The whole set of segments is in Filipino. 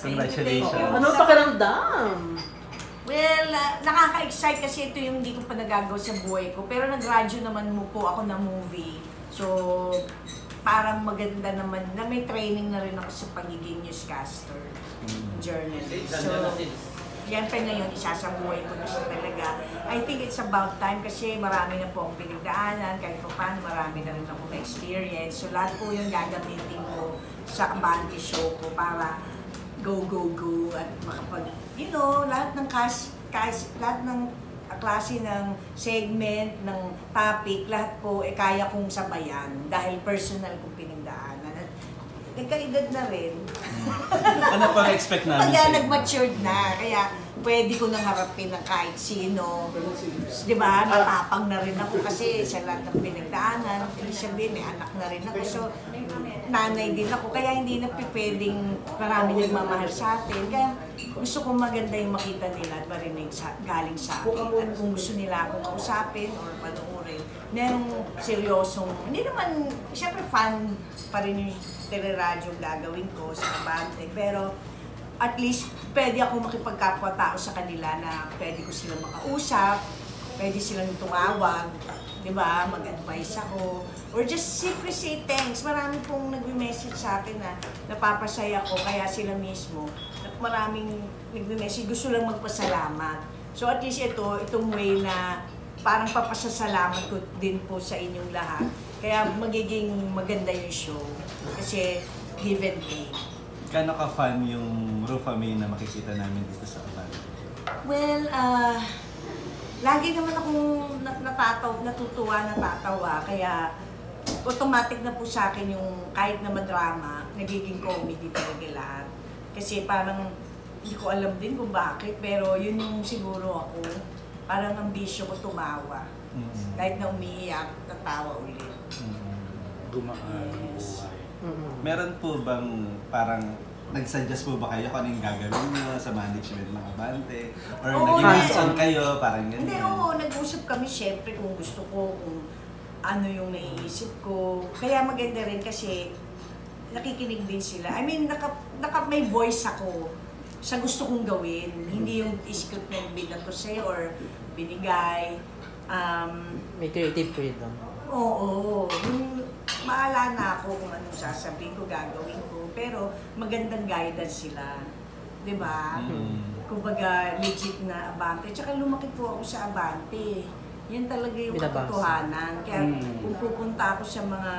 Congratulations. Ano pakiramdam? Well, nakaka-excite kasi ito yung hindi ko pa nagagawa sa buhay ko. Pero nag-radyo naman mo po ako ng movie. So, parang maganda naman na may training na rin ako sa pagiging newscaster, journalist. So, yan pa ngayon, isasabuhay ko na siya talaga. I think it's about time kasi marami na po akong pinagdaanan, kahit pa paano marami na rin akong experience. So, lahat po yung gagamitin ko sa Abante show ko para go, go, go at makapag, you know, lahat ng lahat ng klase ng segment, ng topic, lahat po kaya kong sabayan dahil personal kong pinagdaanan. At nagkaedad na rin. Ano pang expect namin Pag nag-matured na, kaya pwede ko nang harapin ng kahit sino. Di ba? Natapang na rin ako kasi sa lahat ng pinagdaanan. Ibig sabihin, may anak na rin ako. So, nanay din ako. Kaya hindi na pwedeng marami nagmamahal sa atin. Kaya gusto kong maganda yung makita nila at marinig galing sa akin. At kung gusto nila akong kausapin or panoorin, merong seryosong, hindi naman, siyempre fan pa rin yung teleradyong gagawin ko sa Abante. Pero at least pwede ako makipagkapwa-tao sa kanila na pwede ko silang makausap, pwede silang tumawag, di ba? Mag-advise ako. Or just simply say thanks. Marami pong nagme-message sa akin na napapasaya ko, kaya sila mismo. Maraming nagme-message, gusto lang magpasalamat. So at least itong way na parang papasasalamat ko din po sa inyong lahat. Kaya magiging maganda yung show. Kasi give and take. Kano ka-fan yung Rufa May na makikita namin dito sa Abante? Well, lagi naman akong natatawa. Kaya automatic na po sa akin yung kahit na madrama, nagiging comedy talaga lahat. Kasi parang hindi ko alam din kung bakit, pero yun yung siguro ako. Parang ambisyo ko tumawa. Kahit na umiiyak, tatawa ulit. Gumaan. Yes. Meron po bang parang nag-suggest po ba kayo kung anong gagawin nyo sa management ng Abante? Or naging hands-on kayo, parang ganyan? Hindi, oo. Nag-usap kami syempre kung gusto ko, kung ano yung naiisip ko. Kaya maganda rin kasi nakikinig din sila. I mean, may voice ako sa gusto kong gawin. Hindi yung script na binato sa'yo or binigay. May creative freedom. Oo. Yung maala na ako kung anong sasabihin ko, gagawin ko. Pero magandang guidance sila. Diba? Kumbaga, legit na Abante. Tsaka lumaki po ako sa Abante. Yan talaga yung katotohanan. Kaya kung pupunta ako sa mga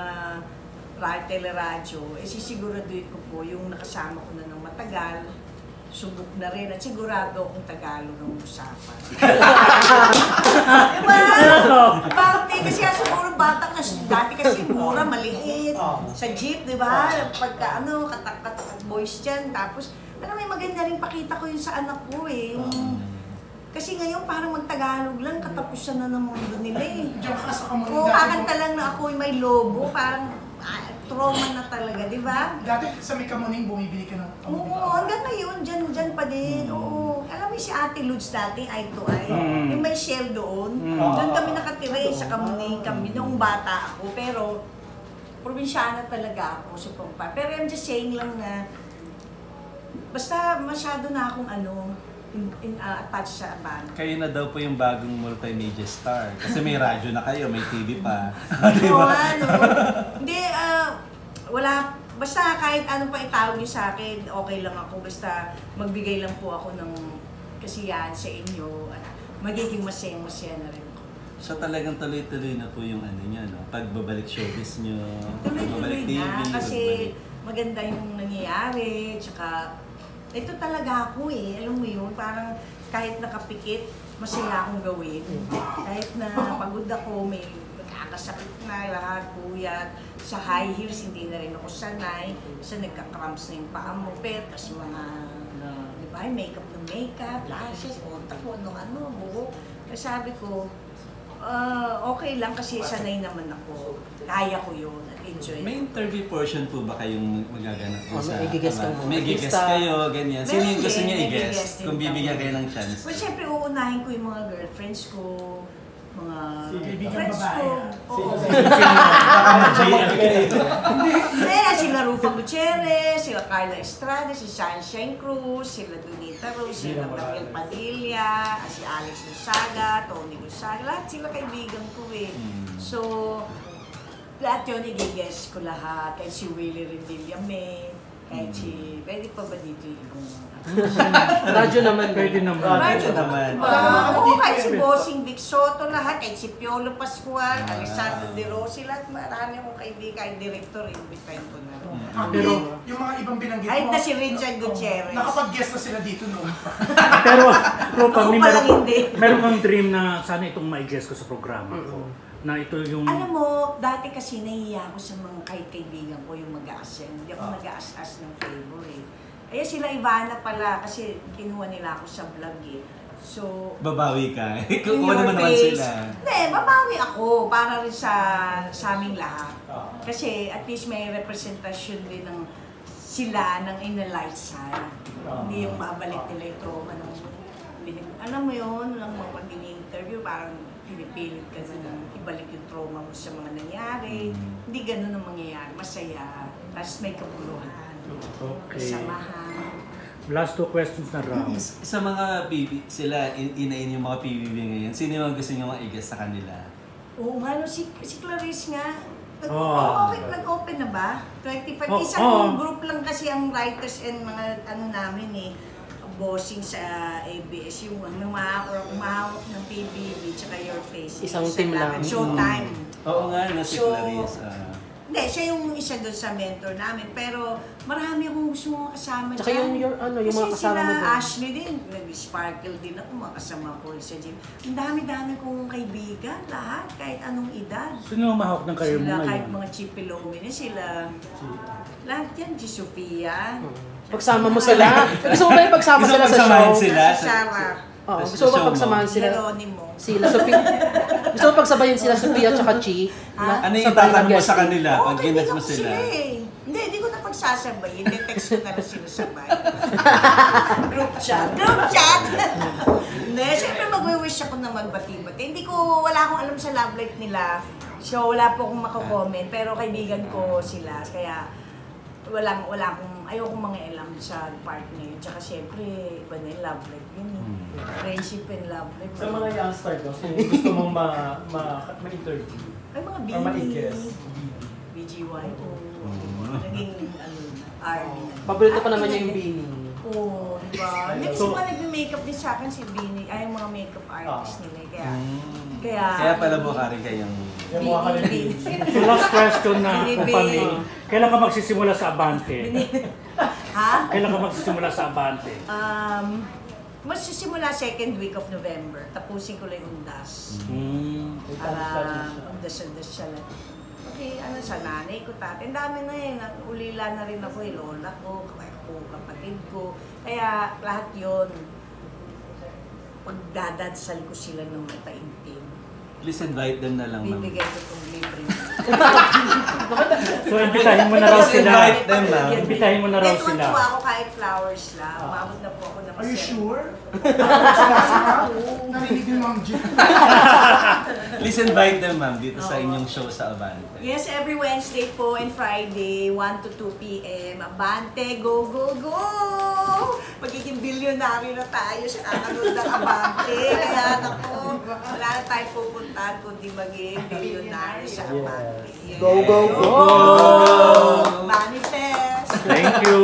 teleradyo, sisiguraduhin ko po yung nakasama ko na ng matagal, subok na rin, at sigurado akong Tagalog ng usapan. Diba? Bakit? Kasi siguro bata ka, dati kasi mura, maliit, sa jeep, diba? Pagka katak-katak boys dyan, tapos, may maganda rin pakita ko yun sa anak ko eh. Kasi ngayon parang mag-Tagalog lang, katapusan na ng mundo nila eh. Kung kakanta lang na ako may lobo, parang trauma na talaga, di ba? Dati sa may Kamuning, bumibili ka ng kamuning. Oo, hanggang ngayon, dyan pa din. Oo. Alam mo si Ate Lods dati, eye to eye. Yung may shell doon. Doon kami nakatira sa Kamuning kami, noong bata ako. Pero, probinsyana talaga ako sa Pampa. Pero I'm just saying lang na, basta masyado na akong attached sa Abante. Kayo na daw po yung bagong multimedia star. Kasi may radyo na kayo, may TV pa. Hindi, wala. Basta kahit anong pa itawag niyo sa akin, okay lang ako. Basta magbigay lang po ako ng kasiyahan sa inyo. At magiging masaya-masaya na rin ako. So talagang tuloy-tuloy na po yung niyo, no? Pagbabalik showbiz nyo, tuloy-tuloy pagbabalik TV, na. Kasi maganda yung nangyayari. Tsaka, ito talaga ako eh, alam mo yun, parang kahit nakapikit, masaya akong gawin. Kahit na pagod ako, may magkakasakit na lahat, puyat. Sa high heels, hindi na rin ako sanay. Kasi nagka-cramps na yung paa mo, tapos mga, di ba, makeup ng makeup, lashes, otak mo, buhok. Kasi sabi ko, okay lang kasi sanay naman ako. Kaya ko yun at enjoy. May interview portion po ba kayong magaganap po sa... May gigest kayo, ganyan. Sino yung gusto niya i-guest? Kung bibigyan kayo ng chance? Well, syempre uunahin ko yung mga girlfriends ko. mga Kaibigan friends babae, ko. ah. Oo. Baka mag-GL kayo. Hindi, sila Rufa Gutierrez, sila Carla Estrada, si Sunshine Cruz, sila Donita Rose, sila Raquel Padilla, si Alex Lusaga, Tony Lusaga, lahat sila kaibigan ko eh. So, lahat yun, i-guess ko lahat. Kahit si Willie Revillame, kahit si... Pwede pa ba dito yung... Radyo naman. Pwede naman. Radyo naman. Oo, kahit si Bossing Vic Soto lahat, kahit si Piolo Pascual, Alessandro De Rossi, lahat marami akong kaibigan, kahit director, invitahin ko na. Actually, yung mga ibang binanggit Kahit mo, na si Richard Gutierrez. nakapag-guest na sila dito noon. Pero, Rupa, Ako may palang hindi. meron kang dream na sana itong ma-guest ko sa programa ko. Na ito yung... Alam mo, dati kasi nahiya ako sa mga kahit kaibigan ko yung mag-a-ascend. Hindi ako nag-a-as ng favor eh. Ayun sila Ivana pala kasi kinuha nila ako sa vlog eh. So, Babawi ka. in Kung your ano naman face. sila. Hindi, babawi ako para rin sa aming lahat. Kasi at least may representasyon din ng sila ng in the light side. Hindi yung babalik nila yung trauma ng alam mo yun, lang mga pag-interview, parang pinipilit ka na ibalik yung trauma mo sa mga nangyari. Hindi ganun ang mangyayari. Masaya. Tapos may kabuluhan. Okay. Samahan. Last 2 questions na round. Sa mga sila, inain yung mga PBB ngayon, sino yung gusto nyo i-guess sa kanila? Oo nga, no, si Clarice nga. Oh. Nag-open na ba? 25. Oh, Isang group lang kasi ang writers and mga ano namin eh. Bossing sa ABS, yung umahawak ng PBB tsaka Your Face. Isang team lang. Showtime. Oo nga, si So, Clarice. Hindi, siya yung isa doon sa mentor namin. Pero marami akong gusto mong kasama Tsaka yung mga kasama mo Kasi doon. sila Ashley din, nag-sparkle din ako, mga kasama ko sa gym. Ang dami-dami kong kaibigan, lahat, kahit anong edad. Sino ang mahawak ng career mo Sila, ngayon? kahit mga Chipilomini, sila. Lahat yan, si Sophia. Pagsama mo sila. Gusto mo ba yung pagsama Gusto sila sa pagsamahin show? sila? Si Sarah. Oo, Sa gusto mo ba show mo? pagsamahan sila? Geronimo. Sila, Sophia. Gusto mo pagsabayin sila, Sophia at Chi? Ha? Ano yung Sabay itatanong mo mag-guest. sa kanila Oo, pag kaibigan ginas mo ko sila? eh. Hindi ko na pagsasabayin. Text ko na lang sila sabay. Group chat. Group chat! Hindi, syempre mag-wish ako na magbati-bati. Wala akong alam sa love life nila. So, wala po akong mako-comment. Pero kaibigan ko sila. Kaya, wala akong, ayokong mga alam sa part na yun. Tsaka syempre, iba na yung love life yun eh. Friendship and love life. Sa mga youngster ko, sino gusto mong ma-interview? Ay, mga Or ma-guess? BGY. Naging, army na. Paborito pa naman niya yung Bini. Oo, diba? Hindi kasi mga nag-makeup din sa akin si Bini, ay yung mga makeup artist nila. Kaya pala mukha rin kayong... Yung mga kalibig. So last question na Bini. kung kailan ka magsisimula sa Abante? Ha? Kailan ka magsisimula sa Abante? Magsisimula second week of November. Tapusin ko lang yung undas. Para magdasal-dasal. Okay, sa nanay ko, tatay. Ang dami na eh. Ulila na rin ako, lola ko, kapatid ko. Kaya lahat yun, pagdadadsal ko sila ng mataimtim. Please invite them na lang, ma'am. Bibigay ko itong libre. So imbitahin mo na raw sila. Invite them, ma'am. Imbitahin mo na raw Then, sila. tuwa ako kahit flowers lang. Umabot na po ako ng Are you masaya. sure? Narinig yung Ma'am Jen. Please invite them, ma'am, dito sa inyong show sa Abante. Yes, every Wednesday po and Friday, 1 to 2 p.m. Abante, go, go, go! Magiging bilyonaryo na tayo sa kakanood ng Abante. Kaya naku, wala na tayo pupuntahan kundi maging bilyonaryo sa Abante. Go, go, go! Manifest! Thank you.